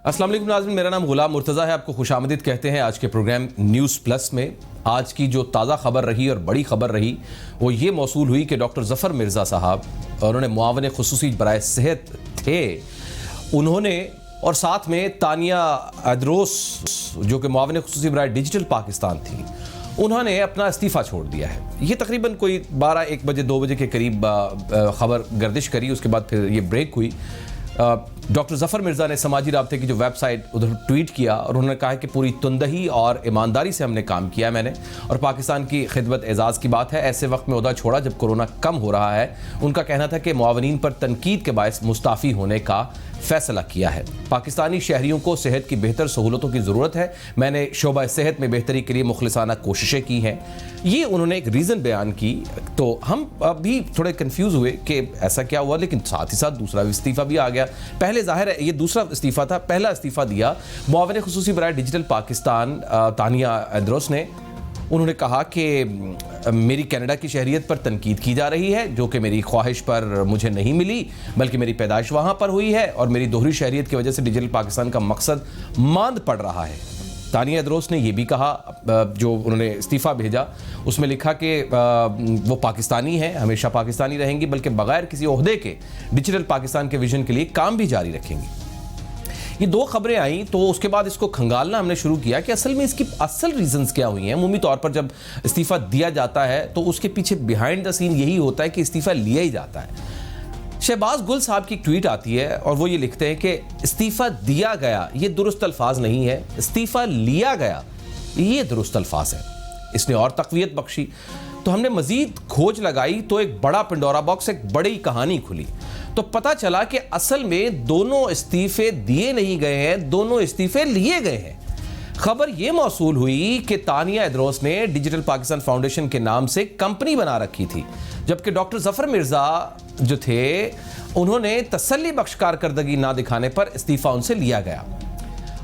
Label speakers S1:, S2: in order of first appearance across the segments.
S1: अस्सलाम वालेकुम नाज़रीन, मेरा नाम गुलाम मुर्तज़ा है। आपको खुशामदीद कहते हैं आज के प्रोग्राम न्यूज़ प्लस में। आज की जो ताज़ा खबर रही और बड़ी खबर रही वो ये मौसूल हुई कि डॉक्टर ज़फ़र मिर्ज़ा साहब, उन्होंने मुआवन खुसूसी बराए सेहत थे, उन्होंने और साथ में तानिया अदरोस जो कि मुआवन खुसूसी बराए डिजिटल पाकिस्तान थी, उन्होंने अपना इस्तीफ़ा छोड़ दिया है। ये तकरीबन कोई 12-1 बजे 2 बजे के करीब खबर गर्दिश करी। उसके बाद फिर ये ब्रेक हुई। डॉक्टर ज़फ़र मिर्ज़ा ने समाजी राब्ते की जो वेबसाइट उधर ट्वीट किया और उन्होंने कहा कि पूरी तुंदही और ईमानदारी से हमने काम किया मैंने, और पाकिस्तान की खिदमत एजाज़ की बात है। ऐसे वक्त में ओहदा छोड़ा जब कोरोना कम हो रहा है। उनका कहना था कि मुआवनीन पर तनकीद के बायस मुस्ताफ़ी होने का फैसला किया है। पाकिस्तानी शहरियों को सेहत की बेहतर सहूलतों की ज़रूरत है। मैंने शोबा सेहत में बेहतरी के लिए मुखलिसाना कोशिशें की हैं। ये उन्होंने एक रीज़न बयान की। तो हम अभी थोड़े कंफ्यूज हुए कि ऐसा क्या हुआ, लेकिन साथ ही साथ दूसरा इस्तीफ़ा भी आ गया। पहले ज़ाहिर है ये दूसरा इस्तीफ़ा था, पहला इस्तीफ़ा दिया मुआवन खुसूसी बराए डिजिटल पाकिस्तान तानिया अदरोस ने। उन्होंने कहा कि मेरी कनाडा की शहरियत पर तनकीद की जा रही है, जो कि मेरी ख्वाहिश पर मुझे नहीं मिली, बल्कि मेरी पैदाइश वहाँ पर हुई है और मेरी दोहरी शहरियत की वजह से डिजिटल पाकिस्तान का मकसद मांद पड़ रहा है। तानिया अदरोस ने यह भी कहा, जो उन्होंने इस्तीफ़ा भेजा उसमें लिखा कि वो पाकिस्तानी हैं, हमेशा पाकिस्तानी रहेंगी, बल्कि बगैर किसी ओहदे के डिजिटल पाकिस्तान के विजन के लिए काम भी जारी रखेंगी। ये दो खबरें आई तो उसके बाद इसको खंगालना हमने शुरू किया कि असल में इसकी असल रीजंस क्या हुई हैं। अमूमी तौर पर जब इस्तीफ़ा दिया जाता है तो उसके पीछे बिहाइंड द सीन यही होता है कि इस्तीफ़ा लिया ही जाता है। शहबाज गुल साहब की एक ट्वीट आती है और वो ये लिखते हैं कि इस्तीफ़ा दिया गया ये दुरुस्त अल्फाज नहीं है, इस्तीफ़ा लिया गया ये दुरुस्त अल्फाज है। इसने और तक़वियत बख्शी। तो हमने मज़ीद खोज लगाई तो एक बड़ा पिंडोरा बॉक्स, एक बड़ी कहानी खुली। तो पता चला कि असल में दोनों इस्तीफ़े दिए नहीं गए हैं, दोनों इस्तीफ़े लिए गए हैं। खबर यह मौसूल हुई कि तानिया अदरोस ने डिजिटल पाकिस्तान फाउंडेशन के नाम से कंपनी बना रखी थी, जबकि डॉक्टर ज़फ़र मिर्ज़ा जो थे उन्होंने तसल्ली बख्श कारकर्दगी ना दिखाने पर इस्तीफ़ा उनसे लिया गया।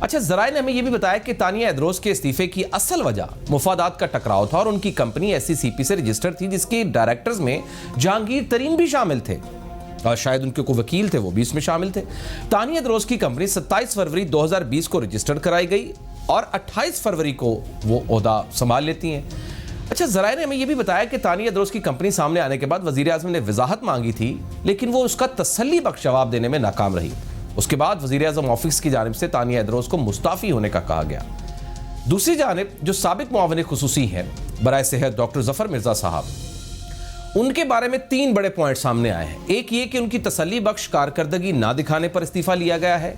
S1: अच्छा, ज़राए ने हमें यह भी बताया कि तानिया अदरोस के इस्तीफ़े की असल वजह मुफादात का टकराव था और उनकी कंपनी SCCP से रजिस्टर्ड थी, जिसके डायरेक्टर्स में जहांगीर तरीन भी शामिल थे और शायद उनके को वकील थे, वो भी इसमें शामिल थे। तानिया अदरोस की कंपनी 27 फरवरी 2020 को रजिस्टर्ड कराई गई और 28 फरवरी को वो ओहदा संभाल लेती हैं। अच्छा, ज़राए ने हमें यह भी बताया कि तानिया अदरोस की कंपनी सामने आने के बाद वज़ीर आज़म ने वजाहत मांगी थी, लेकिन वो उसका तसल्ली बख्श जवाब देने में नाकाम रही। उसके बाद वज़ीर आज़म ऑफिस की जानिब से तानिया अदरोस को मुस्ताफ़ी होने का कहा गया। दूसरी जानिब जो साबिक मुआवन खुसूसी हैं बराए सेहत डॉक्टर ज़फ़र मिर्ज़ा साहब, उनके बारे में 3 बड़े पॉइंट सामने आए हैं। एक ये कि उनकी तसल्ली बख्श कारकर्दगी ना दिखाने पर इस्तीफ़ा लिया गया है।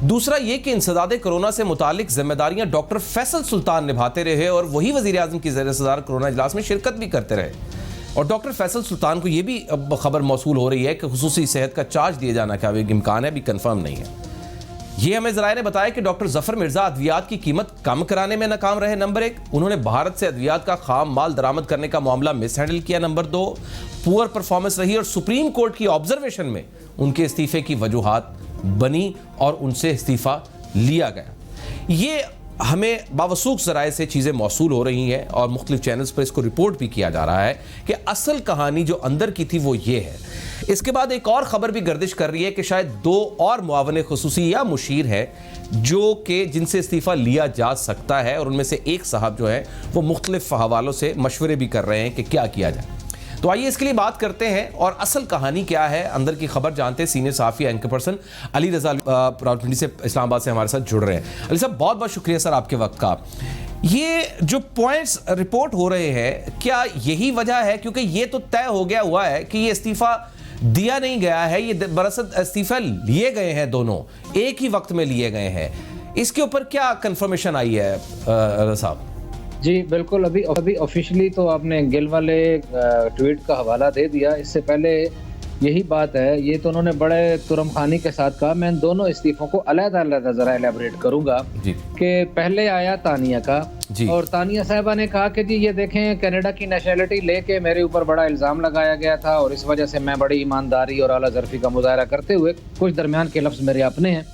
S1: दूसरा ये कि इंसदाद कोरोना से मुतालिक जिम्मेदारियां डॉक्टर फैसल सुल्तान निभाते रहे और वही वज़ीर आज़म की ज़ेर-ए-सदारत कोरोना इजलास में शिरकत भी करते रहे। और डॉक्टर फैसल सुल्तान को यह भी अब खबर मौसूल हो रही है कि खुसूसी सेहत का चार्ज दिए जाना का इम्कान है, अभी कन्फर्म नहीं है। ये हमें ज़राए ने बताया कि डॉक्टर ज़फ़र मिर्ज़ा अद्वियात की कीमत कम कराने में नाकाम रहे। नंबर 1, उन्होंने भारत से अद्वियात का खाम माल दरामद करने का मामला मिस हैंडल किया। नंबर 2, पुअर परफॉर्मेंस रही और सुप्रीम कोर्ट की ऑब्जर्वेशन में उनके इस्तीफे की वजूहात बनी और उनसे इस्तीफ़ा लिया गया। ये हमें बावसूख ज़राए से चीज़ें मौसूल हो रही हैं और मुख्तलिफ चैनल्स पर इसको रिपोर्ट भी किया जा रहा है कि असल कहानी जो अंदर की थी वो ये है। इसके बाद एक और ख़बर भी गर्दिश कर रही है कि शायद 2 और मुआवन खुसूसी या मुशीर है जो कि जिनसे इस्तीफ़ा लिया जा सकता है, और उनमें से एक साहब जो है वो मुख्तलिफ हवालों से मशवरे भी कर रहे हैं कि क्या किया जाए। तो आइए इसके लिए बात करते हैं और असल कहानी क्या है, अंदर की खबर जानते हैं। सीनियर सहाफ़ी एंकर पर्सन अली रज़ा रावलपिंडी से इस्लामाबाद से हमारे साथ जुड़ रहे हैं। अली साहब, बहुत बहुत शुक्रिया सर आपके वक्त का। ये जो पॉइंट्स रिपोर्ट हो रहे हैं, क्या यही वजह है? क्योंकि ये तो तय हो गया हुआ है कि ये इस्तीफ़ा दिया नहीं गया है, ये दरअसल इस्तीफ़ा लिए गए हैं, दोनों एक ही वक्त में लिए गए हैं। इसके ऊपर क्या कंफर्मेशन आई है साहब?
S2: जी बिल्कुल, अभी ऑफिशियली तो आपने गिल वाले ट्वीट का हवाला दे दिया। इससे पहले यही बात है, ये तो उन्होंने बड़े तुरमखानी के साथ कहा। मैं दोनों इस्तीफों को अलग-अलग ज़रा एलैबोरेट करूंगा कि पहले आया तानिया का, और तानिया साहिबा ने कहा कि जी ये देखें, कनाडा की नेशनलिटी लेके मेरे ऊपर बड़ा इल्ज़ाम लगाया गया था और इस वजह से मैं बड़ी ईमानदारी और आला ज़र्फ़ी का मुज़ाहरा करते हुए, कुछ दरमियान के लफ्ज़ मेरे अपने हैं,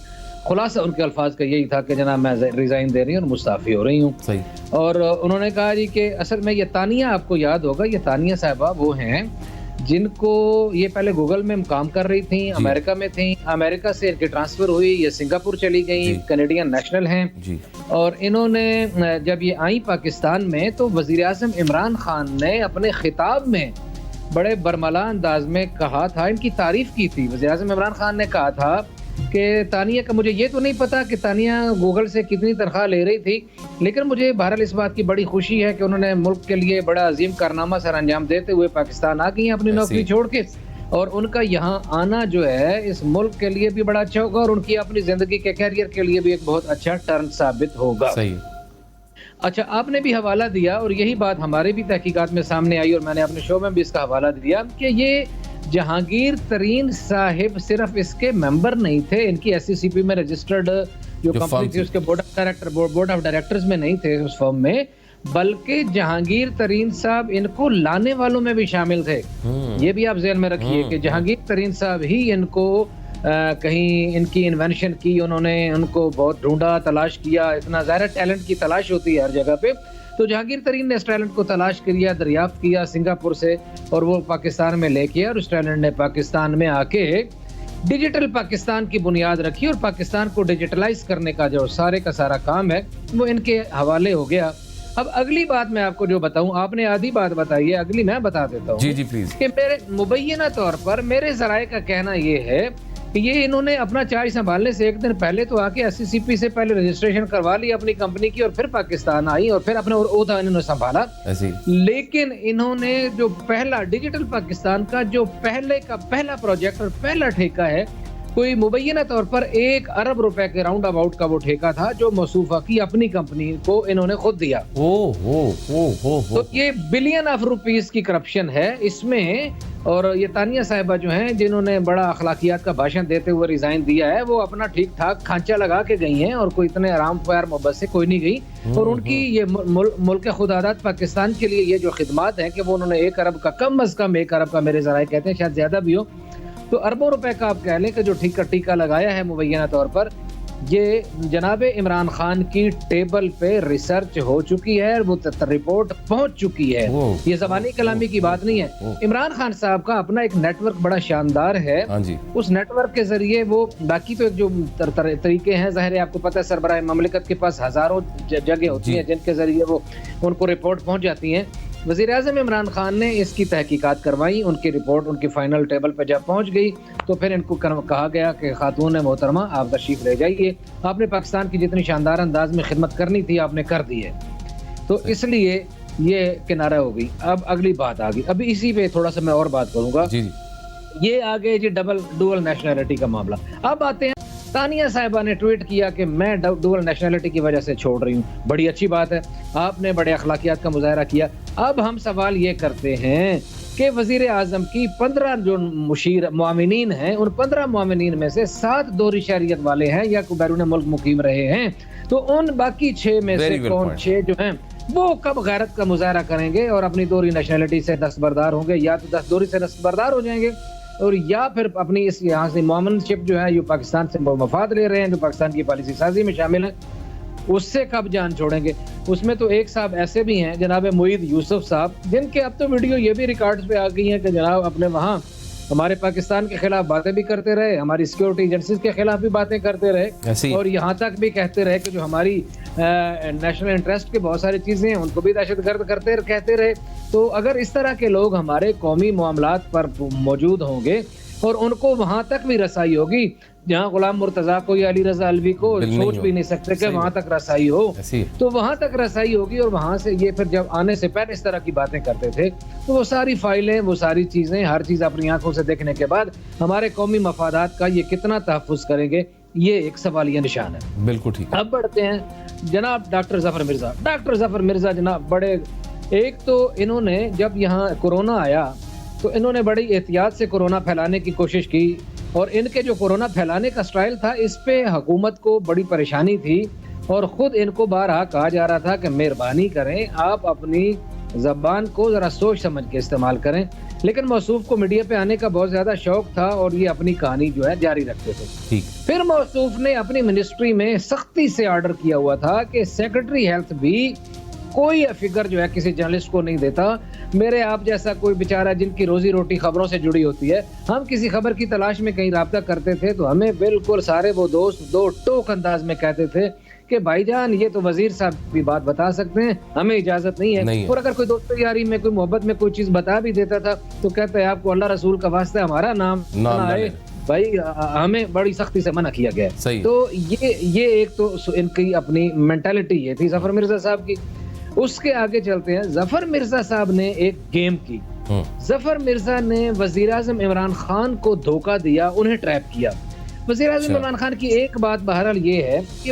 S2: खुलासा उनके अल्फाज का यही था कि जनाब मैं रिज़ाइन दे रही हूँ और मुस्ताफ़ी हो रही हूँ। और उन्होंने कहा जी कि असल में ये तानिया, आपको याद होगा, ये तानिया साहिबा वो हैं जिनको ये पहले गूगल में काम कर रही थी, अमेरिका में थी, अमेरिका से इनकी ट्रांसफर हुई, ये सिंगापुर चली गई, कैनेडियन नेशनल हैं
S1: जी।
S2: और इन्होंने जब ये आई पाकिस्तान में तो वजीर आज़म इमरान खान ने अपने खिताब में बड़े बरमला अंदाज में कहा था, इनकी तारीफ की थी। वजीर आज़म इमरान खान ने कहा था कि तानिया का, मुझे ये तो नहीं पता कि तानिया गूगल से कितनी तनख्वाह ले रही थी, लेकिन मुझे बहरहाल इस बात की बड़ी खुशी है कि उन्होंने मुल्क के लिए बड़ा अजीम कारनामा सर अंजाम देते हुए पाकिस्तान आ गई हैं अपनी नौकरी छोड़ के, और उनका यहाँ आना जो है इस मुल्क के लिए भी बड़ा अच्छा होगा और उनकी अपनी जिंदगी के कैरियर के लिए भी एक बहुत अच्छा टर्न साबित होगा।
S1: सही।
S2: अच्छा, आपने भी हवाला दिया और यही बात हमारे भी तहकीकात में सामने आई और मैंने अपने शो में भी इसका हवाला दिया कि ये जहांगीर तरीन साहिब सिर्फ इसके मेंबर नहीं थे, इनकी SCCP में रजिस्टर्ड जो कंपनी थी उसके बोर्ड ऑफ डायरेक्टर्स में नहीं थे उस फर्म में, बल्कि जहांगीर तरीन साहब इनको लाने वालों में भी शामिल थे। ये भी आप ज़हन में रखिए कि जहांगीर तरीन साहब ही इनको कहीं इनकी इन्वेंशन की, उन्होंने उनको बहुत ढूंढा, तलाश किया। इतना ज़्यादा टैलेंट की तलाश होती है हर जगह पे, तो जहांगीर तरीन ने इस टैलेंट को तलाश किया, दरियाफ्त किया सिंगापुर से और वो पाकिस्तान में लेके और उस टैलेंट ने पाकिस्तान में आके डिजिटल पाकिस्तान की बुनियाद रखी और पाकिस्तान को डिजिटलाइज करने का जो सारे का सारा काम है वो इनके हवाले हो गया। अब अगली बात मैं आपको जो बताऊं, आपने आधी बात बताई है, अगली मैं बता देता हूं।
S1: जी जी प्लीज।
S2: कि मेरे मुबैना तौर पर मेरे जराए का कहना ये है कि ये इन्होंने अपना चार्ज संभालने से एक दिन पहले तो आके SCCP से पहले रजिस्ट्रेशन करवा ली अपनी कंपनी की और फिर पाकिस्तान आई और फिर अपने ओहदा इन्होंने संभाला। लेकिन इन्होंने जो पहला डिजिटल पाकिस्तान का जो पहला प्रोजेक्ट और पहला ठेका है, कोई मुबैना तौर पर 1 अरब रुपए के राउंड अबाउट का वो ठेका था जो मौसूफा की अपनी कंपनी को इन्होंने खुद दिया। तो ये बिलियन ऑफ रुपीस की करप्शन है इसमें। और ये तानिया साहिबा जो हैं जिन्होंने बड़ा अखलाकियात का भाषण देते हुए रिजाइन दिया है, वो अपना ठीक ठाक खांचा लगा के गई हैं और कोई इतने आराम प्यार मोहब्बत से कोई नहीं गई। और उनकी ये मुल्क खुदादात पाकिस्तान के लिए ये जो खिदमात हैं कि वो उन्होंने 1 अरब का, कम अज कम 1 अरब का मेरे जराए कहते हैं, शायद ज्यादा भी हो, तो अरबों रुपए का आप कह लें कि जो टीका लगाया है मुबैना तौर पर, ये जनाब इमरान खान की टेबल पे रिसर्च हो चुकी है, वो रिपोर्ट पहुंच चुकी है। ये ज़बानी कलामी की बात नहीं है। इमरान खान साहब का अपना एक नेटवर्क बड़ा शानदार है। उस नेटवर्क के जरिए वो, बाकी तो एक जो तरीके हैं, ज़ाहिर है आपको पता है, सरबराह ममलिकत के पास हजारों जगह होती हैं जिनके जरिए वो उनको रिपोर्ट पहुंच जाती हैं। वज़ीर आज़म इमरान खान ने इसकी तहकीकात करवाई, उनकी रिपोर्ट उनकी फाइनल टेबल पर जब पहुंच गई तो फिर इनको कहा गया कि खातून मोहतरमा आप तशरीफ ले जाइए, आपने पाकिस्तान की जितनी शानदार अंदाज में खिदमत करनी थी आपने कर दी है, तो इसलिए ये किनारा हो गई। अब अगली बात आ गई, अभी इसी पे थोड़ा सा मैं और बात करूंगा। ये आ गए जी डुअल नेशनैलिटी का मामला। अब आते हैं, तानिया साहिबा ने ट्वीट किया कि मैं डुअल नेशनैलिटी की वजह से छोड़ रही हूँ। बड़ी अच्छी बात है, आपने बड़े अखलाकियात का मुजाहरा किया। अब हम सवाल ये करते हैं कि वजीर आजम की 15 जो मुआमिनीन हैं, उन 15 मुआमिनीन में से 7 दोहरी शहरियत वाले हैं या बैरून मुल्क मुकीम रहे हैं, तो उन बाकी 6 में से कौन 6 जो हैं वो कब गैरत का मुजाहरा करेंगे और अपनी दोहरी नेशनैलिटी से दस्तबरदार होंगे? या तो दोहरी से दस्तबरदार हो जाएंगे और या फिर अपनी इस यहाँ से मोमिनशिप जो है, जो पाकिस्तान से मफाद ले रहे हैं, जो पाकिस्तान की पॉलिसी साजी में शामिल है, उससे कब जान छोड़ेंगे? उसमें तो एक साहब ऐसे भी हैं, जनाब मुईद यूसुफ साहब, जिनके अब तो वीडियो ये भी रिकॉर्ड्स पे आ गई हैं कि जनाब अपने वहाँ हमारे पाकिस्तान के खिलाफ बातें भी करते रहे, हमारी सिक्योरिटी एजेंसीज के खिलाफ भी बातें करते रहे और यहाँ तक भी कहते रहे कि जो हमारी नेशनल इंटरेस्ट की बहुत सारी चीजें हैं उनको भी दहशतगर्द कहते रहे। तो अगर इस तरह के लोग हमारे कौमी मामलात पर मौजूद होंगे और उनको वहां तक भी रसाई होगी जहां गुलाम मुर्तजा को या अली रजा अलवी को सोच भी नहीं सकते कि वहां तक रसाई हो, तो वहां तक रसाई होगी। और वहां से ये फिर जब आने से पहले इस तरह की बातें करते थे तो वो सारी फाइलें, वो सारी चीजें, हर चीज अपनी आंखों से देखने के बाद हमारे कौमी मफादात का ये कितना तहफ़्फ़ुज़ करेंगे, ये एक सवालिया निशान है।
S1: बिल्कुल ठीक।
S2: अब बढ़ते हैं जनाब डॉक्टर जफर मिर्जा। डॉक्टर जफर मिर्जा जनाब बड़े, एक तो इन्होंने जब यहाँ कोरोना आया तो इन्होंने बड़ी एहतियात से कोरोना फैलाने की कोशिश की और इनके जो कोरोना फैलाने का स्टाइल था, इस पे हुकूमत को बड़ी परेशानी थी और ख़ुद इनको बारहा कहा जा रहा था कि मेहरबानी करें, आप अपनी ज़बान को ज़रा सोच समझ के इस्तेमाल करें। लेकिन मौसूफ को मीडिया पे आने का बहुत ज़्यादा शौक था और ये अपनी कहानी जो है जारी रखते थे। फिर मौसूफ ने अपनी मिनिस्ट्री में सख्ती से ऑर्डर किया हुआ था कि सेक्रेटरी हेल्थ भी कोई फिगर जो है किसी जर्नलिस्ट को नहीं देता, मेरे आप जैसा कोई बेचारा जिनकी रोजी रोटी खबरों से जुड़ी होती है, हम किसी खबर की तलाश में कहीं राब्ता करते थे तो हमें बिल्कुल सारे वो दोस्त दो टोक अंदाज में कहते थे कि भाईजान ये तो वजीर साहब की बात बता सकते हैं, हमें इजाजत नहीं है। और अगर कोई दोस्त यारी में कोई मोहब्बत में कोई चीज बता भी देता था तो कहते हैं आपको अल्लाह रसूल का वास्ता हमारा नाम ना आए भाई, हमें बड़ी सख्ती से मना किया गया है। तो ये एक तो इनकी अपनी मेंटालिटी ये थी जफर मिर्जा साहब की। उसके आगे चलते हैं, जफर मिर्जा साहब ने एक गेम की। जफर मिर्जा ने वजीर आजम इमरान खान को धोखा दिया, उन्हें ट्रैप किया। वजीर आजम इमरान खान की एक बात बहरहाल ये है कि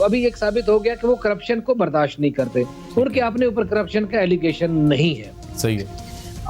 S2: अभी एक साबित हो गया कि वो करप्शन को बर्दाश्त नहीं करते, उनके अपने ऊपर करप्शन का एलिगेशन नहीं है।
S1: सही है।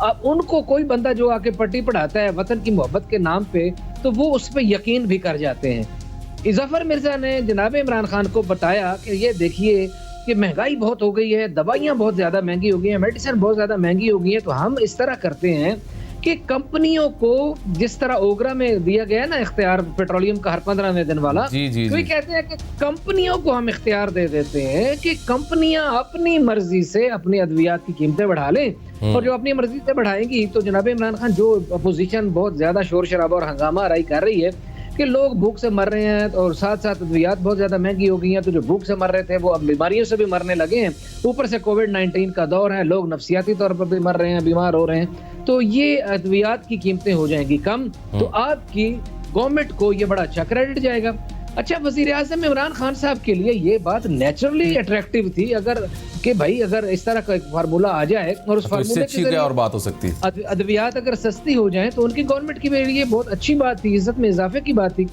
S2: अब उनको कोई बंदा जो आके पट्टी पढ़ाता है वतन की मोहब्बत के नाम पे, तो वो उस पर यकीन भी कर जाते हैं। जफर मिर्जा ने जनाब इमरान खान को बताया कि ये देखिए कि महंगाई बहुत हो गई है, दवाइयाँ बहुत ज्यादा महंगी हो गई हैं, मेडिसिन बहुत ज्यादा महंगी हो गई है, तो हम इस तरह करते हैं कि कंपनियों को जिस तरह ओगरा में दिया गया है ना इख्तियार पेट्रोलियम का हर 15वें दिन वाला, तो ये कहते हैं कि कंपनियों को हम इख्तियार दे देते हैं कि कंपनियां अपनी मर्जी से अपनी अद्वियात की कीमतें बढ़ा लें, और जो अपनी मर्जी से बढ़ाएंगी तो जनाब इमरान खान जो अपोजिशन बहुत ज्यादा शोर शराबा और हंगामा आराई कर रही है कि लोग भूख से मर रहे हैं और साथ साथ अद्वियात बहुत ज्यादा महंगी हो गई हैं, तो जो भूख से मर रहे थे वो अब बीमारियों से भी मरने लगे हैं। ऊपर से कोविड-19 का दौर है, लोग नफसियाती तौर पर भी मर रहे हैं, बीमार हो रहे हैं, तो ये अद्वियात की कीमतें हो जाएंगी कम, तो आपकी गवर्नमेंट को ये बड़ा अच्छा क्रेडिट जाएगा। अच्छा, वजीर आजम इमरान खान साहब के लिए ये बात नेचुरली अट्रैक्टिव थी, अगर कि भाई अगर इस तरह का एक फार्मूला आ जाए और उस फार्मूले की
S1: और बात हो सकती है,
S2: अद्वियात अगर सस्ती हो जाए तो उनकी गवर्नमेंट के लिए बहुत अच्छी बात थी, इज्जत में इजाफे की बात थी।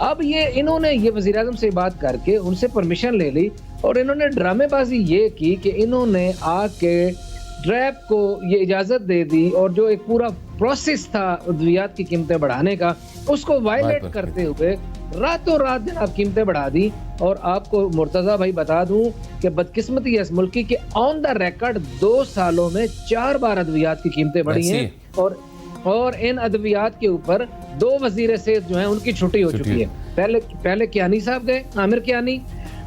S2: अब इन्होंने ये वजीर आजम से बात करके उनसे परमिशन ले ली और इन्होंने ड्रामेबाजी ये की कि इन्होंने आके ड्रैप को ये इजाजत दे दी और जो एक पूरा प्रोसेस था अद्वियात की कीमतें बढ़ाने का, उसको वायलेट करते हुए रातों रात जनाब कीमतें बढ़ा दी। और आपको मुर्तजा भाई बता दूं कि बदकिस्मती है इस मुल्क की कि ऑन द रिकॉर्ड 2 सालों में 4 बार अद्वियात की कीमतें बढ़ी हैं, और इन अद्वियात के ऊपर 2 वजीर सेहत जो हैं उनकी छुट्टी हो चुकी है। पहले कियानी साहब गए,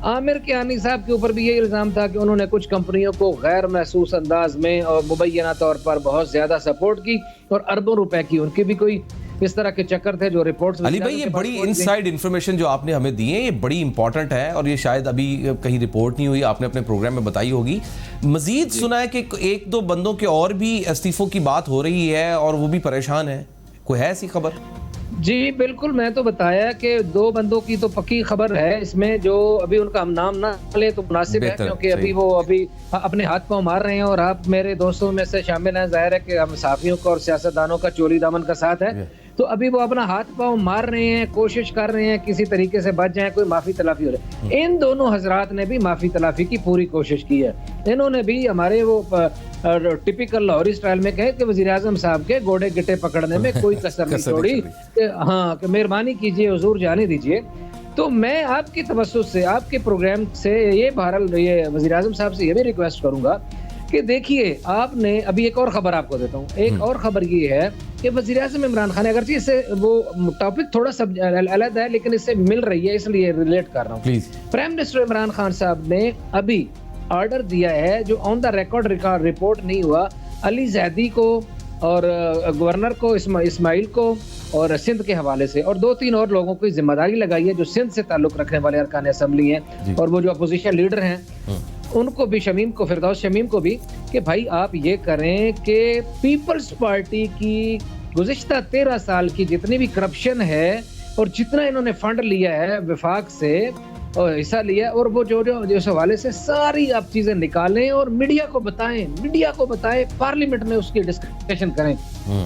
S2: आमिर कियानी साहब के ऊपर भी ये इल्जाम था कि उन्होंने कुछ कंपनियों को गैर महसूस अंदाज में और मुबैना तौर पर बहुत ज्यादा सपोर्ट की और अरबों रुपए की उनकी भी कोई इस तरह के चक्कर थे जो रिपोर्ट्स।
S1: अली भाई, ये बड़ी इनसाइड इन्फॉर्मेशन जो आपने हमें दी है ये बड़ी इंपॉर्टेंट है और ये शायद अभी कहीं रिपोर्ट नहीं हुई, आपने अपने प्रोग्राम में बताई होगी। मजीद सुना है कि 1-2 बंदों के और भी इस्तीफों की बात हो रही है और वो भी परेशान है, कोई है ऐसी खबर?
S2: जी बिल्कुल, मैं तो बताया कि 2 बंदों की तो पक्की खबर है इसमें, जो अभी उनका हम नाम ना ले तो मुनासिब है, क्योंकि अभी वो अपने हाथ पांव मार रहे हैं और आप मेरे दोस्तों में से शामिल हैं। जाहिर है कि हम साफियों का और सियासतदानों का चोरी दामन का साथ है, तो अभी वो अपना हाथ पांव मार रहे हैं, कोशिश कर रहे हैं किसी तरीके से बच जाए, कोई माफी तलाफी हो रही। इन दोनों हजरात ने भी माफी तलाफी की पूरी कोशिश की है। इन्होंने भी हमारे वो टिपिकल लाहौरी स्टाइल में कहे कि वजीर आजम साहब के गोड़े गिट्टे पकड़ने में कोई कसर नहीं छोड़ी, हाँ कि मेहरबानी कीजिए हुजूर जाने दीजिए। तो मैं आपकी तवज्जो से, आपके प्रोग्राम से ये बहरहाल ये वजीर आजम साहब से ये भी रिक्वेस्ट करूंगा कि देखिए, आपने अभी एक और खबर आपको देता हूँ। एक और खबर ये है कि वज़ीर आज़म इमरान खान, अगर इससे वो टॉपिक थोड़ा सब अलग है लेकिन इससे मिल रही है इसलिए रिलेट कर रहा हूँ। प्राइम मिनिस्टर इमरान खान साहब ने अभी ऑर्डर दिया है, जो ऑन द रिकॉर्ड रिपोर्ट नहीं हुआ, अली जैदी को और गवर्नर को इस्माइल को और सिंध के हवाले से, और 2-3 और लोगों की जिम्मेदारी लगाई है जो सिंध से ताल्लुक रखने वाले अरकान असेंबली हैं और वो जो अपोजिशन लीडर हैं उनको भी, शमीम को, फिरदौस शमीम को भी, कि भाई आप ये करें कि पीपल्स पार्टी की गुज़िश्ता 13 साल की जितनी भी करप्शन है और जितना इन्होंने फंड लिया है विफाक से और हिस्सा लिया, और वो जो इस हवाले से सारी आप चीजें निकालें और मीडिया को बताएं, पार्लियामेंट में उसकी डिस्कशन करें।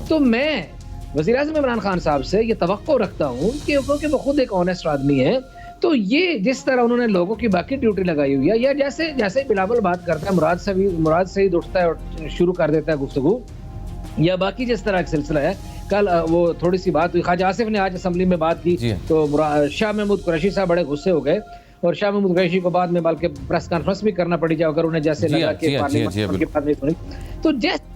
S2: तो मैं वज़ीर आज़म इमरान खान साहब से ये तवक्को रखता हूँ कि क्योंकि वो खुद एक ऑनेस्ट आदमी है, तो ये जिस तरह उन्होंने लोगों की बाकी ड्यूटी लगाई हुई है, या जैसे बिलावल बात करता है, मुराद सईद उठता है और शुरू कर देता है गुफ्तगू, या बाकी जिस तरह का सिलसिला है। कल वो थोड़ी सी बात हुई, ख्वाजा आसिफ ने आज असेंबली में बात की तो शाह महमूद कुरैशी साहब बड़े गुस्से हो गए और शाह महमूद कुरैशी को बाद में बल्कि प्रेस कॉन्फ्रेंस भी करना पड़ी, जाए अगर उन्हें जैसे लगा कि पार्लियामेंट की बात नहीं सुनी, तो जैसे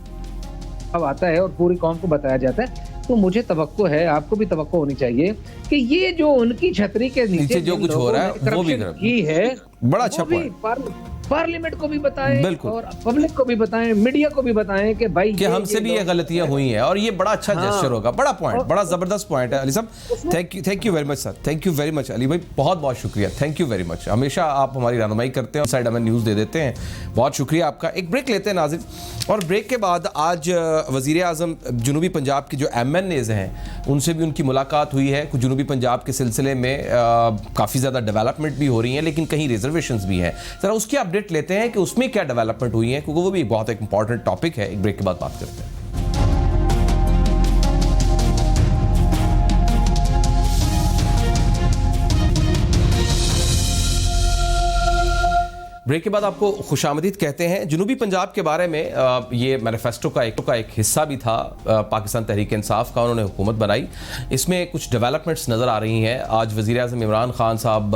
S2: अब आता है और पूरी कौम को बताया जाता है, तो मुझे तवक्को है, आपको भी तवक्को होनी चाहिए कि ये जो उनकी छतरी के नीचे
S1: जो कुछ हो रहा है वो भी
S2: की है
S1: बड़ा अच्छा
S2: वो भी
S1: पॉइंट,
S2: पार्लियामेंट को भी बताएं
S1: बिल्कुल।
S2: और पब्लिक को भी बताएं, मीडिया को भी बताएं कि भाई
S1: कि हमसे भी ये गलतियां हुई हैं, और ये बड़ा अच्छा जेस्चर होगा। बड़ा पॉइंट, बड़ा जबरदस्त पॉइंट है अली साहब। Thank you very much sir, thank you very much Ali भाई, बहुत बहुत शुक्रिया, थैंक यू वेरी मच। हमेशा आप हमारी रहनुमाई करते हैं, साइड हमें न्यूज़ दे देते हैं, बहुत शुक्रिया आपका। एक ब्रेक लेते हैं नाज़रीन, और ब्रेक के बाद आज वज़ीर आज़म जनूबी पंजाब के जो MNAs हैं उनसे भी उनकी मुलाकात हुई है। कुछ जनूबी पंजाब के सिलसिले में काफ़ी ज़्यादा डेवलपमेंट भी हो रही हैं, लेकिन कहीं रिजर्वेशंस भी हैं। ज़रा उसकी अपडेट लेते हैं कि उसमें क्या डेवलपमेंट हुई है, क्योंकि वो भी बहुत एक इंपॉर्टेंट टॉपिक है। एक ब्रेक के बाद बात करते हैं। ब्रेक के बाद आपको खुशामदीद कहते हैं। जनूबी पंजाब के बारे में ये मैनिफेस्टो का एक हिस्सा भी था पाकिस्तान तहरीक इंसाफ का, उन्होंने हुकूमत बनाई। इसमें कुछ डेवलपमेंट्स नज़र आ रही हैं। आज वज़ीर आज़म इमरान खान साहब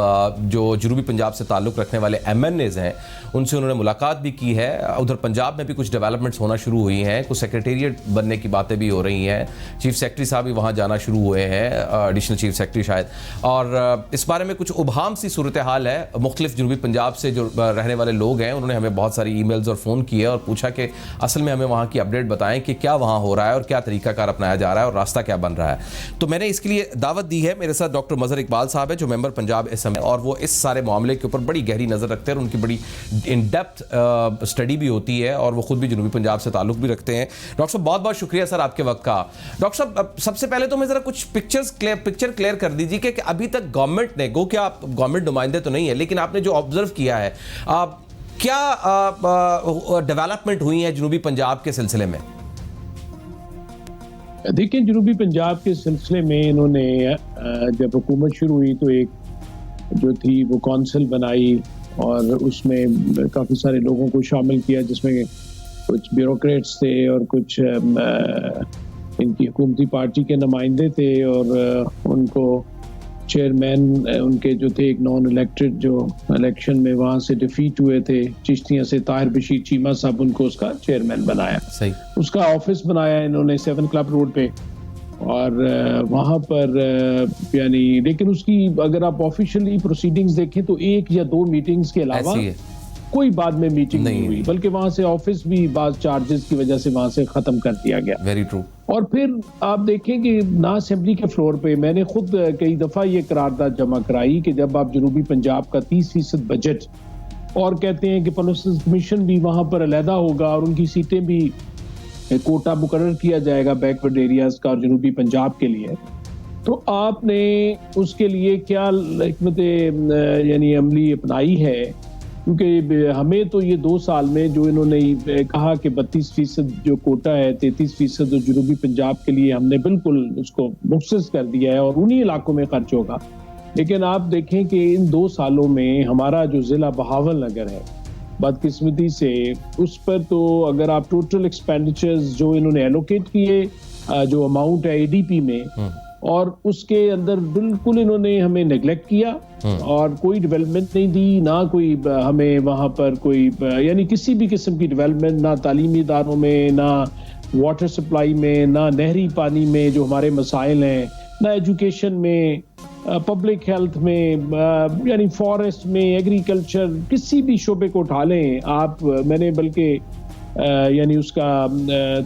S1: जो जनूबी पंजाब से ताल्लुक़ रखने वाले MNAs हैं उनसे उन्होंने मुलाकात भी की है। उधर पंजाब में भी कुछ डेवलपमेंट्स होना शुरू हुई हैं, कुछ सेक्रेटेरिएट बनने की बातें भी हो रही हैं। चीफ सेक्रेटरी साहब भी वहाँ जाना शुरू हुए हैं, एडिशनल चीफ सेक्रेटरी शायद, और इस बारे में कुछ उबहाम सी सूरत हाल है। मुख्तलिफ जनूबी पंजाब से जो रहने वाले लोग हैं उन्होंने हमें बहुत सारी ईमेल्स और फ़ोन किए और पूछा कि असल में हमें वहाँ की अपडेट बताएं कि क्या वहाँ हो रहा है और क्या तरीकाकार अपनाया जा रहा है और रास्ता क्या बन रहा है। तो मैंने इसके लिए दावत दी है। मेरे साथ डॉक्टर मज़हर इकबाल साहब है जो मेंबर पंजाब असम्बली, और वो इस सारे मामले के ऊपर बड़ी गहरी नज़र रखते हैं और उनकी बड़ी इन डेप्थ स्टडी भी होती है, और वो खुद भी जनूबी पंजाब से ताल्लुक़ भी रखते हैं। डॉक्टर साहब बहुत बहुत शुक्रिया सर आपके वक्त का। डॉक्टर साहब सबसे पहले तो हमें ज़रा कुछ पिक्चर क्लियर कर दीजिए कि अभी तक गवर्नमेंट ने, गो क्या आप गवर्नमेंट नुमाइंदे तो नहीं है, लेकिन आपने जो ऑब्जर्व किया है, क्या डेवलपमेंट हुई है जनूबी पंजाब के सिलसिले में?
S3: देखिए, जनूबी पंजाब के सिलसिले में इन्होंने जब हुकूमत शुरू हुई तो एक जो थी वो कौंसिल बनाई और उसमें काफ़ी सारे लोगों को शामिल किया, जिसमें कुछ ब्यूरोक्रेट्स थे और कुछ इनकी हुकूमती पार्टी के नुमाइंदे थे, और उनको चेयरमैन उनके जो थे एक नॉन इलेक्टेड जो इलेक्शन में वहाँ से डिफीट हुए थे चिश्तिया से, ताहिर बशीर चीमा साहब, उनको उसका चेयरमैन बनाया।
S1: सही। उसका
S3: ऑफिस बनाया इन्होंने 7 क्लब रोड पे, और वहाँ पर यानी, लेकिन उसकी अगर आप ऑफिशियली प्रोसीडिंग्स देखें तो 1 या 2 मीटिंग्स के अलावा कोई बाद में मीटिंग नहीं हुई, बल्कि वहां से ऑफिस भी बाज चार्जेस की वजह से वहां से खत्म कर दिया गया।
S1: Very true.
S3: और फिर आप देखें कि ना असेंबली के फ्लोर पे मैंने खुद कई दफा ये करारदाद जमा कराई कि जब आप जनूबी पंजाब का 30% बजट और कहते हैं कि पॉलिसी कमीशन भी वहां पर अलहदा होगा और उनकी सीटें भी कोटा मुकर्रर किया जाएगा बैकवर्ड एरियाज का और जनूबी पंजाब के लिए, तो आपने उसके लिए क्या हिकमत यानी अमली अपनाई है? क्योंकि हमें तो ये 2 साल में जो इन्होंने कहा कि 32% जो कोटा है, 33% जो जनूबी पंजाब के लिए, हमने बिल्कुल उसको मुख्तस कर दिया है और उन्हीं इलाकों में खर्च होगा। लेकिन आप देखें कि इन 2 सालों में हमारा जो ज़िला बहावल नगर है, बदकिस्मती से उस पर तो अगर आप टोटल एक्सपेंडिचर्स जो इन्होंने एलोकेट किए, जो अमाउंट है ADP में, और उसके अंदर बिल्कुल इन्होंने हमें नेग्लेक्ट किया और कोई डेवलपमेंट नहीं दी, ना कोई हमें वहाँ पर कोई यानी किसी भी किस्म की डेवलपमेंट, ना तालीमी इदारों में, ना वाटर सप्लाई में, ना नहरी पानी में जो हमारे मसाइल हैं, ना एजुकेशन में, पब्लिक हेल्थ में, यानी फॉरेस्ट में, एग्रीकल्चर, किसी भी शोबे को उठा लें आप। मैंने बल्कि यानी उसका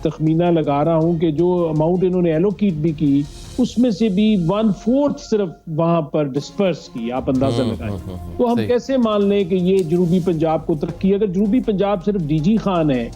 S3: तखमीना लगा रहा हूँ कि जो अमाउंट इन्होंने एलोकेट भी की उसमें से भी 1/4 सिर्फ वहां पर डिस्पर्स की, आप अंदाजा लगाएं। तो हम कैसे मान लें कि ये जनूबी पंजाब को तरक्की, अगर जनूबी पंजाब सिर्फ DG खान है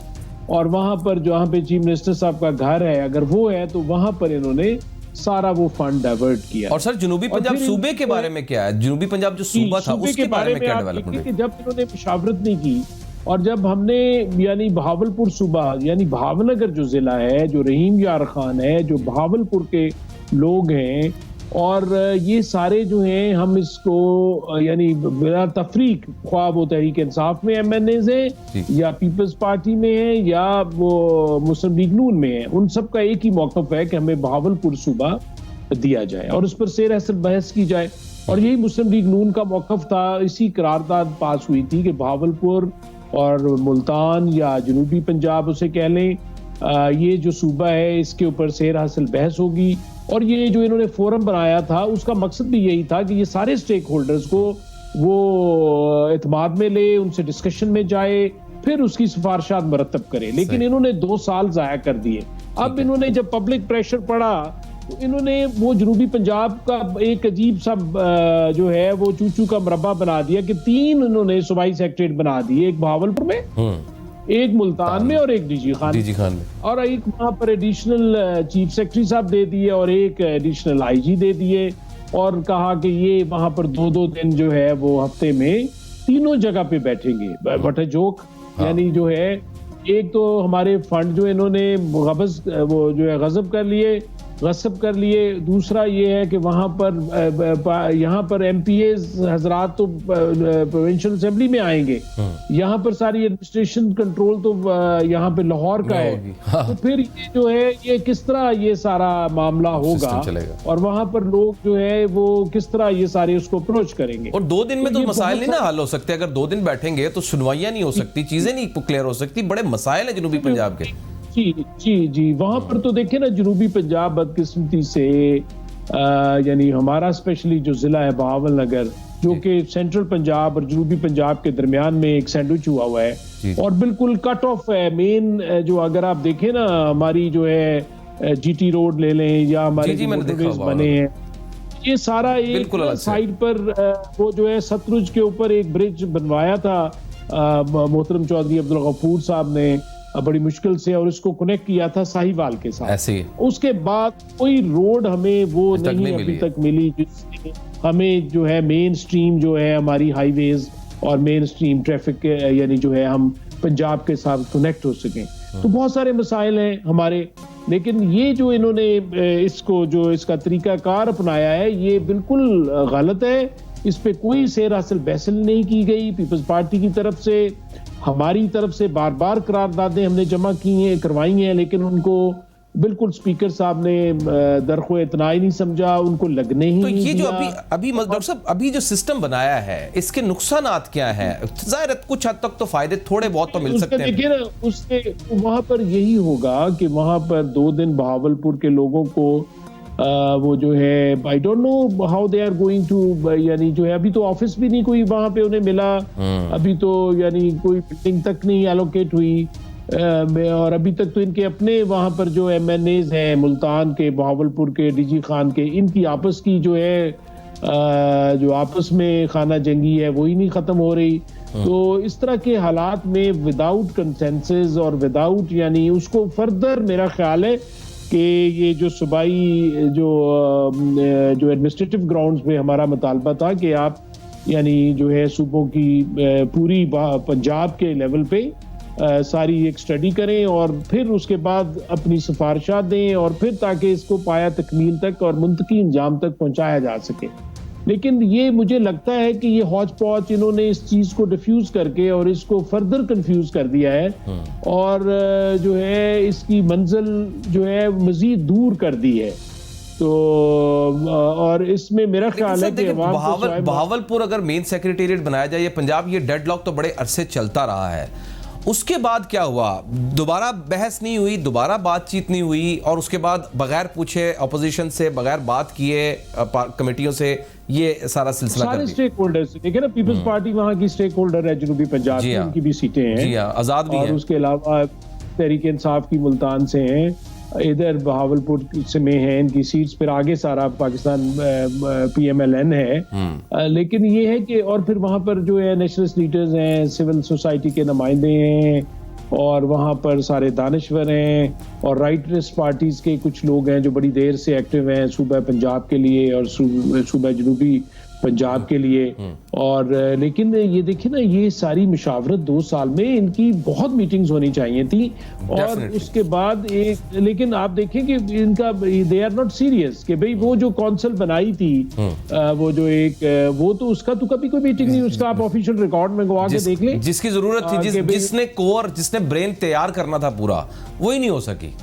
S3: और वहां पर जहाँ पे चीफ मिनिस्टर साहब का घर है, अगर वो है, तो वहां पर इन्होंने सारा वो फंड डाइवर्ट किया।
S1: और सर जनूबी पंजाब सूबे के बारे में क्या है? जनूबी पंजाब जो सूबा था उसके बारे में क्या डेवलपमेंट है?
S3: जब इन्होंने मुशावरत नहीं की और जब हमने यानी बहावलपुर सूबा यानी भावनगर जो जिला है, जो रहीम यार खान है, जो बहावलपुर के लोग हैं, और ये सारे जो हैं हम इसको यानी बिना तफरीक, ख्वाब वो तहरीक इंसाफ में MNAs हैं या पीपल्स पार्टी में है या वो मुस्लिम लीग नून में है, उन सब का एक ही मौक़िफ़ है कि हमें बहावलपुर सूबा दिया जाए और उस पर सैर हसल बहस की जाए। और यही मुस्लिम लीग नून का मौक़िफ़ था। इसी करारदाद पास हुई थी कि बहावलपुर और मुल्तान या जनूबी पंजाब उसे कह लें, ये जो सूबा है इसके ऊपर सैर हासिल बहस होगी। और ये जो इन्होंने फोरम बनाया था उसका मकसद भी यही था कि ये सारे स्टेक होल्डर्स को वो एतमाद में ले, उनसे डिस्कशन में जाए, फिर उसकी सिफारिशात मरतब करे। लेकिन इन्होंने 2 साल जाया कर दिए। अब इन्होंने जब पब्लिक प्रेशर पड़ा तो इन्होंने वो जनूबी पंजाब का एक अजीब सा जो है वो चूचू का मरबा बना दिया कि 3 इन्होंने सूबाई सेक्रेटरीट बना दिए, एक बहावलपुर में, एक मुल्तान में और एक डीजी खान में, और एक वहां पर एडिशनल चीफ सेक्रेटरी साहब दे दिए और एक एडिशनल आईजी दे दिए, और कहा कि ये वहां पर 2-2 दिन जो है वो हफ्ते में तीनों जगह पे बैठेंगे। बट जोक यानी जो है, एक तो हमारे फंड जो इन्होंने वो जो है गसब कर लिए, दूसरा ये है कि वहां पर यहाँ पर एमपीएस हजरात तो प्रोविंशियल असेंबली में आएंगे, यहाँ पर सारी एडमिनिस्ट्रेशन कंट्रोल तो यहाँ पे लाहौर का है। तो फिर ये जो है ये किस तरह ये सारा मामला होगा और वहां पर लोग जो है वो किस तरह ये सारे उसको अप्रोच करेंगे।
S1: और 2 दिन में तो मसाइल नहीं ना हल हो सकते। अगर 2 दिन बैठेंगे तो सुनवाइयां नहीं हो सकती, चीजें नहीं क्लियर हो सकती, बड़े मसाइल है जनूबी पंजाब के।
S3: जी वहां पर तो देखिए ना, जनूबी पंजाब बदकिस्मती से यानी हमारा स्पेशली जो जिला है बहावल नगर, जो कि सेंट्रल पंजाब और जनूबी पंजाब के दरमियान में एक सैंडविच हुआ हुआ है और बिल्कुल कट ऑफ है। मेन जो अगर आप देखें ना, हमारी जो है जीटी रोड ले लें या हमारे मोटरवेज बने हैं, ये सारा एक साइड पर वो जो है सतलुज के ऊपर एक ब्रिज बनवाया था मोहतरम चौधरी अब्दुल गफूर साहब ने बड़ी मुश्किल से, और इसको कनेक्ट किया था साहिवाल के साथ।
S1: ऐसे
S3: उसके बाद कोई रोड हमें वो नहीं अभी तक मिली जिससे हमें जो है मेन स्ट्रीम जो है हमारी हाईवेज और मेन स्ट्रीम ट्रैफिक यानी जो है हम पंजाब के साथ कनेक्ट हो सकें। तो बहुत सारे मसाइल हैं हमारे, लेकिन ये जो इन्होंने इसको जो इसका तरीकाकार अपनाया है ये बिल्कुल गलत है। इस पे कोई सैर हासिल बहस नहीं की गई पीपल्स पार्टी की तरफ से। हमारी तरफ से बार बार करारदादें हमने जमा की हैं, करवाई हैं, लेकिन उनको बिल्कुल स्पीकर साहब ने दरख्वास्त इतना ही नहीं समझा, उनको लगने ही नहीं दिया।
S1: तो ये जो अभी डॉक्टर साहब अभी जो सिस्टम बनाया है इसके नुकसानात क्या हैं? जाहिर है कुछ हद तक तो फायदे थोड़े बहुत तो मिल सकते हैं।
S3: देखिए ना, उससे वहां पर यही होगा कि वहां पर 2 दिन बहावलपुर के लोगों को वो जो है I don't know how they are going to, यानी जो है अभी तो ऑफिस भी नहीं कोई वहां पे उन्हें मिला, अभी तो यानी कोई बिल्डिंग तक नहीं एलोकेट हुई, और अभी तक तो इनके अपने वहां पर जो एमएनएज हैं मुल्तान के, बहावलपुर के, डीजी खान के, इनकी आपस की जो है जो आपस में खाना जंगी है वही नहीं खत्म हो रही। तो इस तरह के हालात में विदाउट कंसेंसस और विदाउट यानी उसको फर्दर मेरा ख्याल है कि ये जो सूबाई जो एडमिनिस्ट्रेटिव ग्राउंड्स पे हमारा मुतालबा था कि आप यानी जो है सूबों की पूरी पंजाब के लेवल पे सारी एक स्टडी करें और फिर उसके बाद अपनी सिफारिशात दें और फिर ताकि इसको पाया तकमील तक और मुंतकी इंजाम तक पहुंचाया जा सके। लेकिन ये मुझे लगता है कि ये हौच पौच इन्होंने इस चीज को डिफ्यूज करके और इसको फर्दर कंफ्यूज कर दिया है और जो है इसकी मंजिल जो है मजीद दूर कर दी है। तो और इसमें मेरा ख्याल है कि
S1: बहावलपुर अगर मेन सेक्रेटेरिएट बनाया जाए ये पंजाब, ये डेडलॉक तो बड़े अरसे चलता रहा है। उसके बाद क्या हुआ? दोबारा बहस नहीं हुई, दोबारा बातचीत नहीं हुई और उसके बाद बगैर पूछे अपोजिशन से, बगैर बात किए कमेटियों से ये सारा सिलसिला
S3: सारे स्टेक होल्डर्स देखिए ना, पीपल्स पार्टी वहां की स्टेक होल्डर है जनूबी पंजाब की, उनकी भी सीटें हैं।
S1: जी हां, आजाद भी
S3: और उसके अलावा तहरीक इंसाफ की मुल्तान से हैं, इधर बहावलपुर से में है इनकी सीट्स, फिर आगे सारा पाकिस्तान PMLN है। लेकिन ये है कि और फिर वहां पर जो है नेशनलिस्ट लीडर्स हैं, सिविल सोसाइटी के नुमाइंदे हैं और वहां पर सारे दानिश्वर हैं और राइटरिस्ट पार्टीज के कुछ लोग हैं जो बड़ी देर से एक्टिव हैं सूबा पंजाब के लिए और सूबा जनूबी पंजाब के लिए। और लेकिन ये देखिए ना, ये सारी मुशावरत 2 साल में इनकी बहुत मीटिंग्स होनी चाहिए थी और उसके बाद एक, लेकिन आप देखें कि इनका दे आर नॉट सीरियस कि भाई वो जो काउंसिल बनाई थी वो जो एक वो तो उसका तो कभी कोई मीटिंग नहीं, उसका आप ऑफिशियल रिकॉर्ड में गवा के देख लें।
S1: जिसकी जरूरत थी, जिसने कोर, जिसने ब्रेन तैयार करना था पूरा, वही नहीं हो सकी।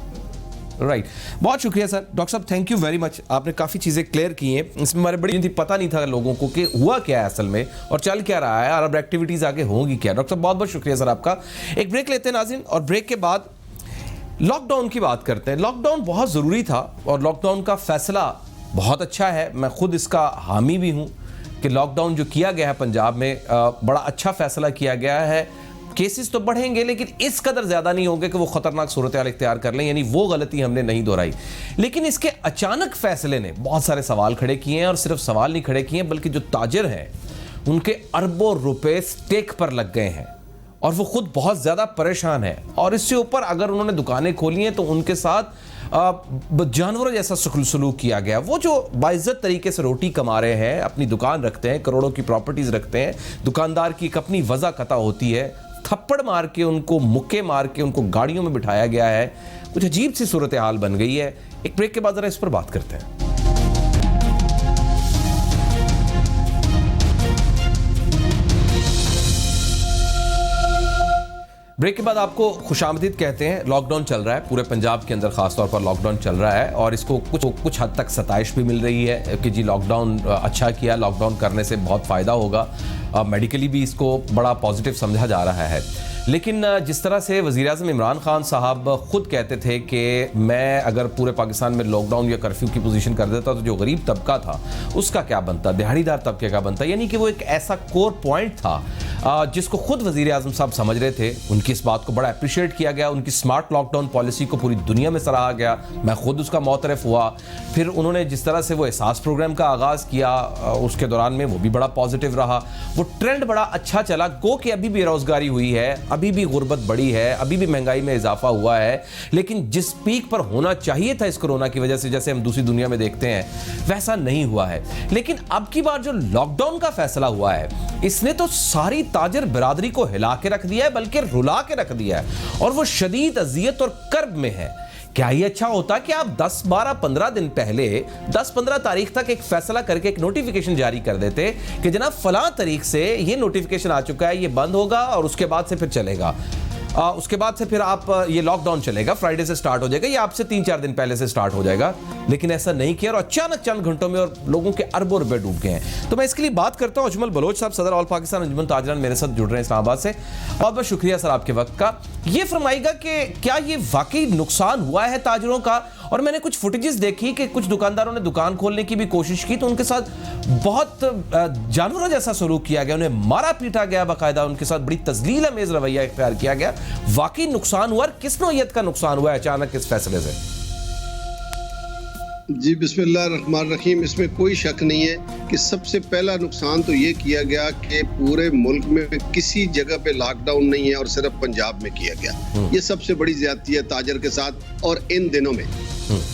S1: राइट बहुत शुक्रिया सर। डॉक्टर साहब थैंक यू वेरी मच, आपने काफ़ी चीज़ें क्लियर की हैं। इसमें हमारे बड़ी थी, पता नहीं था लोगों को कि हुआ क्या है असल में और चल क्या रहा है और अब एक्टिविटीज़ आगे होंगी क्या। डॉक्टर साहब बहुत बहुत शुक्रिया सर आपका। एक ब्रेक लेते हैं नाज़रीन और ब्रेक के बाद लॉकडाउन की बात करते हैं। लॉकडाउन बहुत ज़रूरी था और लॉकडाउन का फैसला बहुत अच्छा है, मैं खुद इसका हामी भी हूँ कि लॉकडाउन जो किया गया है पंजाब में बड़ा अच्छा फैसला किया गया है। केसेस तो बढ़ेंगे लेकिन इस कदर ज़्यादा नहीं होंगे कि वो ख़तरनाक सूरत हाल इख्तियार कर लें, यानी वो गलती हमने नहीं दोहराई। लेकिन इसके अचानक फैसले ने बहुत सारे सवाल खड़े किए हैं, और सिर्फ सवाल नहीं खड़े किए हैं बल्कि जो ताजिर हैं उनके अरबों रुपए स्टेक पर लग गए हैं और वो खुद बहुत ज़्यादा परेशान है। और इससे ऊपर अगर उन्होंने दुकानें खोली हैं तो उनके साथ जानवरों जैसा सलूक किया गया। वो जो बाइज्जत तरीके से रोटी कमा रहे हैं, अपनी दुकान रखते हैं, करोड़ों की प्रॉपर्टीज़ रखते हैं, दुकानदार की एक अपनी वज़ा कता होती है, थप्पड़ मार के उनको, मुक्के मार के उनको गाड़ियों में बिठाया गया है। कुछ अजीब सी सूरत हाल बन गई है। एक ब्रेक के बाद ज़रा इस पर बात करते हैं। ब्रेक के बाद आपको खुशामदीद कहते हैं। लॉकडाउन चल रहा है पूरे पंजाब के अंदर, खास तौर पर लॉकडाउन चल रहा है और इसको कुछ हद तक सताइश भी मिल रही है कि जी लॉकडाउन अच्छा किया, लॉकडाउन करने से बहुत फ़ायदा होगा। मेडिकली भी इसको बड़ा पॉजिटिव समझा जा रहा है। लेकिन जिस तरह से वज़ीर-ए-आज़म इमरान खान साहब खुद कहते थे कि मैं अगर पूरे पाकिस्तान में लॉकडाउन या कर्फ्यू की पोजीशन कर देता तो जो गरीब तबका था उसका क्या बनता, दिहाड़ीदार तबके का बनता, यानी कि वो एक ऐसा कोर पॉइंट था जिसको खुद वज़ीर-ए-आज़म साहब समझ रहे थे। उनकी इस बात को बड़ा अप्रिशिएट किया गया, उनकी स्मार्ट लॉकडाउन पॉलिसी को पूरी दुनिया में सराहा गया, मैं खुद उसका मोतरफ हुआ। फिर उन्होंने जिस तरह से वो एहसास प्रोग्राम का आगाज़ किया उसके दौरान में वो भी बड़ा पॉजिटिव रहा, वो ट्रेंड बड़ा अच्छा चला। गो कि अभी बेरोज़गारी हुई है, अभी भी गुर्बत बढ़ी है, अभी भी महंगाई में इजाफा हुआ है, लेकिन जिस पीक पर होना चाहिए था इस कोरोना की वजह से, जैसे हम दूसरी दुनिया में देखते हैं, वैसा नहीं हुआ है। लेकिन अब की बार जो लॉकडाउन का फैसला हुआ है इसने तो सारी ताजिर बिरादरी को हिला के रख दिया है, बल्कि रुला के रख दिया है, और वो शदीद अजियत और कर्ब में है। क्या ये अच्छा होता कि आप 10, 12, 15 दिन पहले 10-15 तारीख तक एक फैसला करके एक नोटिफिकेशन जारी कर देते कि जनाब फलां तारीख से ये नोटिफिकेशन आ चुका है, ये बंद होगा और उसके बाद से फिर चलेगा, उसके बाद से फिर आप ये लॉकडाउन चलेगा, फ्राइडे से स्टार्ट हो जाएगा या आपसे 3-4 दिन पहले से स्टार्ट हो जाएगा। लेकिन ऐसा नहीं किया और अचानक चंद घंटों में और लोगों के अरबों रुपए डूब गए हैं। तो मैं इसके लिए बात करता हूं अजमल बलोच साहब, सदर ऑल पाकिस्तान अंजुमन ताजरान, मेरे साथ जुड़ रहे हैं इस्लामाबाद से। बहुत बहुत शुक्रिया सर आपके वक्त का। ये फरमाइएगा कि क्या ये वाकई नुकसान हुआ है ताजरों का? और मैंने कुछ फुटेजेस देखी कि कुछ दुकानदारों ने दुकान खोलने की भी कोशिश की तो उनके साथ बहुत जानवरों जैसा सलूक किया गया, उन्हें मारा पीटा गया, बाकायदा उनके साथ बड़ी तजलील अमेज रवैया इख्तियार किया गया। वाकई नुकसान हुआ, किस नौयत का नुकसान हुआ है अचानक इस फैसले से?
S4: जी बिस्मिल्लाहिर्रहमानिर्रहीम, इसमें कोई शक नहीं है कि सबसे पहला नुकसान तो ये किया गया कि पूरे मुल्क में किसी जगह पे लॉकडाउन नहीं है और सिर्फ पंजाब में किया गया। ये सबसे बड़ी ज्यादती है ताजर के साथ और इन दिनों में।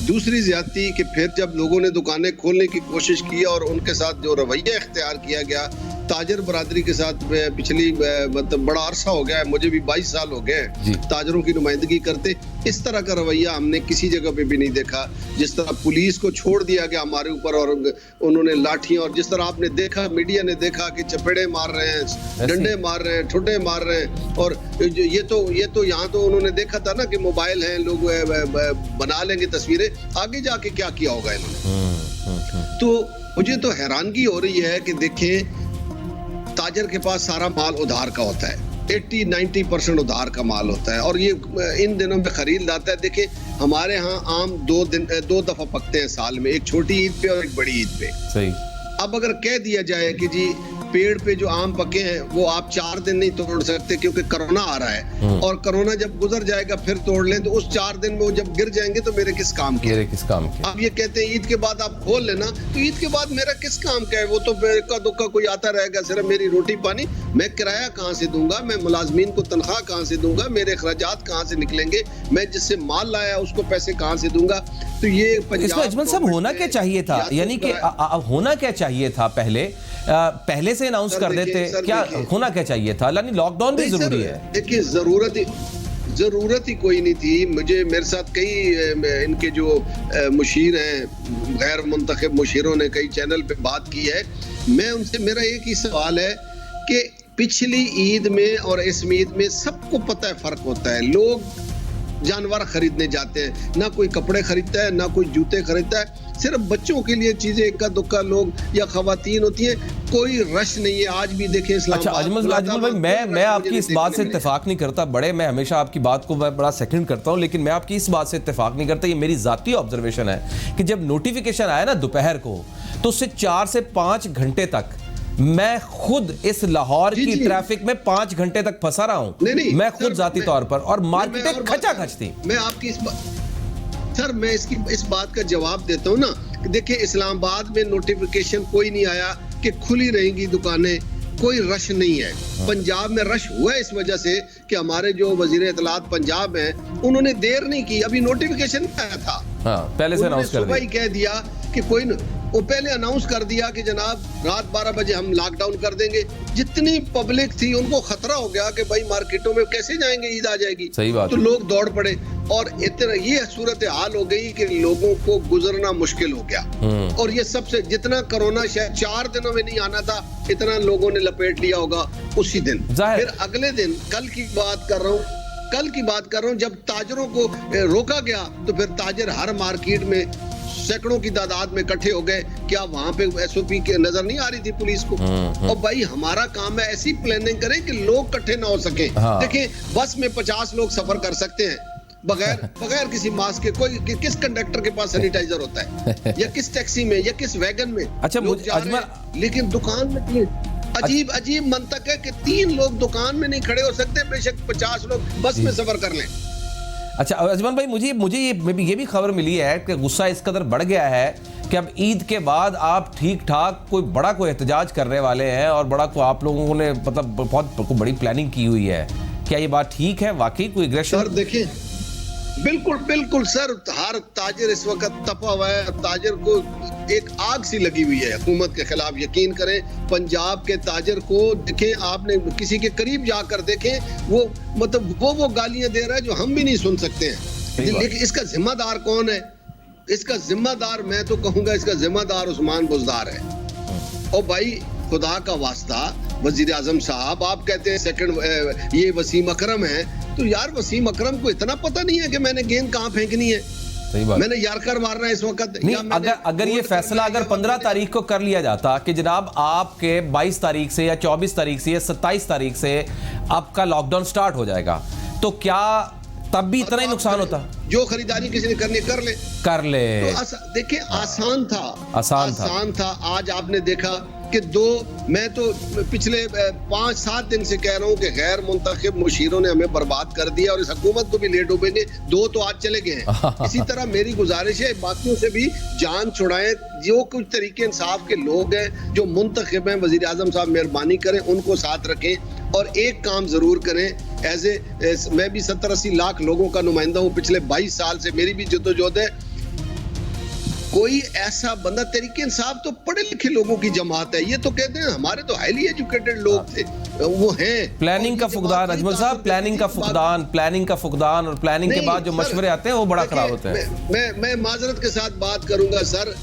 S4: दूसरी ज्यादती कि फिर जब लोगों ने दुकानें खोलने की कोशिश की और उनके साथ जो रवैया इख्तियार किया गया ताजर बरादरी के साथ, पिछली मतलब बड़ा अरसा हो गया है, मुझे भी 22 साल हो गए हैं ताजरों की नुमाइंदगी करते, इस तरह का रवैया हमने किसी जगह पे भी नहीं देखा। जिस तरह पुलिस को छोड़ दिया गया हमारे ऊपर और उन्होंने लाठियां, और जिस तरह आपने देखा, मीडिया ने देखा कि चपेड़े मार रहे हैं, डंडे मार रहे हैं, ठुड्डे मार रहे हैं, और ये तो यहाँ तो उन्होंने देखा था ना कि मोबाइल हैं, लोग बना लेंगे तस्वीरें, आगे जाके क्या किया होगा इन्होंने। तो मुझे तो हैरानगी हो रही है कि देखें ताजर के पास सारा माल उधार का होता है, 80-90% उधार का माल होता है और ये इन दिनों में खरीद लाता है। देखिए हमारे यहाँ आम 2 दफा पकते हैं साल में, एक छोटी ईद पे और एक बड़ी ईद पे।
S1: सही।
S4: अब अगर कह दिया जाए कि जी पेड़ पे जो आम पके हैं वो आप 4 दिन नहीं तोड़ सकते क्योंकि कोरोना आ रहा है, और कोरोना जब गुजर जाएगा फिर तोड़ लें, तो उस 4 दिन में वो जब गिर जाएंगे तो मेरे किस काम के? अब ये कहते हैं ईद के बाद आप खोल लेना, तो ईद के बाद मेरा किस काम का है? वो तो इक्का दुक्का कोई आता रहेगा, सिर्फ मेरी रोटी पानी, मैं किराया कहाँ से दूंगा, मैं मुलाजमीन को तनख्वाह कहाँ से दूंगा, मेरे अखराजात कहाँ से निकलेंगे, मैं जिससे माल लाया उसको पैसे कहाँ से दूंगा? तो ये
S1: इसमें अजमल साहब होना क्या चाहिए था, यानी कि होना क्या चाहिए था? पहले से अनाउंस कर देते, क्या होना क्या चाहिए था? यानी लॉकडाउन भी जरूरी है।
S4: देखिए जरूरत ही कोई नहीं थी। मेरे साथ कई इनके जो मुशीर हैं, गैर मुंतखब मुशीरों ने कई चैनल पे बात की है। मैं उनसे, मेरा एक ही सवाल है कि पिछली ईद में और इस ईद में सबको पता है फर्क होता है। लोग जानवर खरीदने जाते हैं, ना कोई कपड़े खरीदता है, ना कोई जूते खरीदता है, सिर्फ बच्चों के लिए चीजें इक्का दुक्का लोग या खवातीन होती हैं, कोई रश नहीं है। आज भी देखें
S1: अच्छा अजमल भाई, मैं आपकी इस बात से इत्तेफाक नहीं करता, मैं हमेशा आपकी बात को बड़ा सेकंड करता हूं, लेकिन मैं आपकी इस बात से इत्तेफाक नहीं करता। ये मेरी जाती ऑब्जर्वेशन है कि जब नोटिफिकेशन आया ना दोपहर को, तो उससे 4 से 5 घंटे तक मैं खुद इस लाहौर
S4: जी,
S1: की
S4: जी।
S1: ट्रैफिक में 5 घंटे तक फंसा रहा हूं।
S4: नहीं,
S1: मैं खुद
S4: सर,
S1: जाती तौर पर, और
S4: मैं
S1: मार्केटें
S4: और
S1: खचाखच थी।
S4: मैं आपकी सर मैं इस बात का जवाब देता हूँ ना कि देखिए इस्लामाबाद में नोटिफिकेशन कोई नहीं आया कि खुली रहेंगी दुकानें, कोई रश नहीं है। पंजाब में रश हुआ है इस वजह से कि हमारे जो वजीर इत्तलात पंजाब हैं उन्होंने देर नहीं की, अभी नोटिफिकेशन आया था,
S1: हाँ, पहले से
S4: उन्होंने
S1: अनाउंस कर
S4: सुबह
S1: दिया।
S4: ही कह दिया कि कोई वो पहले अनाउंस कर दिया कि जनाब रात 12 बजे हम लॉकडाउन कर देंगे। जितनी पब्लिक थी उनको खतरा हो गया कि भाई मार्केटों में कैसे जाएंगे, ईद आ जाएगी।
S1: सही बात
S4: तो
S1: है।
S4: लोग दौड़ पड़े और इतना ये सूरत हाल हो गई कि लोगों को गुजरना मुश्किल हो गया। और ये सबसे जितना कोरोना शायद 4 दिनों में नहीं आना था, इतना लोगों ने लपेट लिया होगा उसी दिन।
S1: जाहिर।
S4: फिर अगले दिन कल की बात कर रहा हूँ जब ताजरों को रोका गया तो फिर ताजर हर मार्केट में सैकड़ों की तादाद में इकट्ठे हो गए। क्या वहां पे एसओपी के नजर नहीं आ रही थी पुलिस को? और भाई हमारा काम है ऐसी प्लानिंग करें कि लोग इकट्ठे ना हो सके।
S1: हाँ।
S4: देखिए बस में 50 लोग सफर कर सकते हैं बगैर किसी मास्क के। कोई किस कंडक्टर के पास सैनिटाइजर होता है या किस टैक्सी में या किस वैगन में?
S1: अच्छा,
S4: लोग
S1: मुझे
S4: जा रहे हैं, लेकिन दुकान में अजीब मंतक है कि 3 लोग दुकान में नहीं खड़े हो सकते, बेशक 50 लोग बस में सफर कर लें।
S1: अच्छा अजमान भाई, मुझे ये भी खबर मिली है कि गुस्सा इस कदर बढ़ गया है कि अब ईद के बाद आप ठीक ठाक कोई एहतजाज करने वाले हैं, और आप लोगों ने मतलब बहुत बड़ी प्लानिंग की हुई है। क्या ये बात ठीक है? वाकई कोई एग्रेशन?
S4: सर देखिए बिल्कुल सर, हर ताजिर इस वक्त तपा हुआ है। ताजिर को एक आग सी लगी हुई है हुकूमत के खिलाफ। यकीन करें पंजाब के ताजिर को देखें, आपने किसी के करीब जाकर देखें, वो मतलब वो गालियां दे रहा है जो हम भी नहीं सुन सकते हैं। लेकिन इसका जिम्मेदार कौन है? इसका जिम्मेदार मैं तो कहूंगा इसका जिम्मेदार उस्मान बुज़दार है। और भाई खुदा का वास्ता वजीर आजम साहब, आप कहते हैं सेकंड ये वसीम अकरम है, तो यार वसीम अकरम को इतना पता नहीं है कि मैंने गेंद कहाँ फेंकनी है?
S1: सही बात।
S4: मैंने यारकर मारना है इस वक्त?
S1: नहीं, अगर ये फैसला अगर 15 तारीख को कर लिया जाता कि जनाब आपके 22 तारीख से या 24 तारीख से या 27 तारीख से आपका लॉकडाउन स्टार्ट हो जाएगा, तो क्या तब भी इतना ही नुकसान होता?
S4: जो खरीदारी किसी ने करनी कर ले। तो देखिए आसान था। आज आपने देखा कि मैं तो पिछले 5-7 दिन से कह रहा हूं कि गैर मुंतखब मुशीरों ने हमें बर्बाद कर दिया और इस हुकूमत को भी ले डूबेंगे। 2 तो आज चले गए हैं। इसी तरह मेरी गुजारिश है बाकियों से भी जान छुड़ाएं। जो कुछ तरीके इंसाफ के लोग हैं जो मुंतखब हैं, वजीर आजम साहब मेहरबानी करें उनको साथ रखें। और एक काम जरूर करें, मैं भी 70-80 लाख लोगों का नुमाइंदा हूं, पिछले 22 साल से मेरी भी जद्दोजहद है। कोई ऐसा बंदा, तरीके इंसाफ तो पढ़े लिखे लोगों की जमात है। ये तो कहते हैं हमारे तो हाईली एजुकेटेड लोग थे, वो हैं।
S1: प्लानिंग का फुकदान अजमल साहब, प्लानिंग का फुकदान और प्लानिंग के बाद जो मशवरे आते हैं वो बड़ा खराब होते हैं।
S4: मैं माजरत के साथ बात करूंगा सर,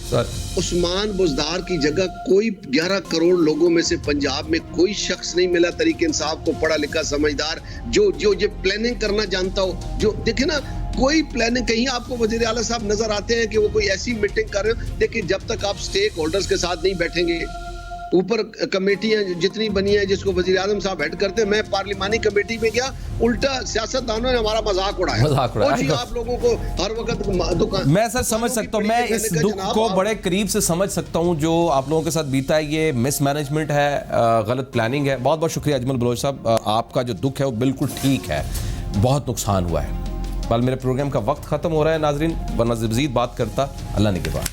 S4: उस्मान बुज़दार की जगह कोई 11 करोड़ लोगों में से पंजाब में कोई शख्स नहीं मिला तरीके इंसाफ को पढ़ा लिखा समझदार जो ये प्लानिंग करना जानता हो। जो देखे ना, कोई प्लानिंग कहीं आपको वजीर आला साहब नजर आते हैं कि वो कोई ऐसी मीटिंग कर रहे हो? देखिए जब तक आप स्टेक होल्डर्स के साथ नहीं बैठेंगे, ऊपर कमेटियां जितनी बनी है जिसको वजीर आजम साहब हेड करते हैं, मैं पार्लिमानी कमेटी में गया, उल्टा सियासतदानों ने हमारा मजाक उड़ाया। आप लोगों को हर वक्त दुकान।
S1: मैं सर समझ सकता हूँ, मैं इस दुख को बड़े करीब से समझ सकता हूँ जो आप लोगों के साथ बीता है। ये मिसमैनेजमेंट है, गलत प्लानिंग है। बहुत बहुत शुक्रिया अजमल बलोच साहब, आपका जो दुख है वो बिल्कुल ठीक है, बहुत नुकसान हुआ है। कल मेरे प्रोग्राम का वक्त खत्म हो रहा है नाजरीन, वरना मज़ीद बात करता। अल्लाह ने के बाद।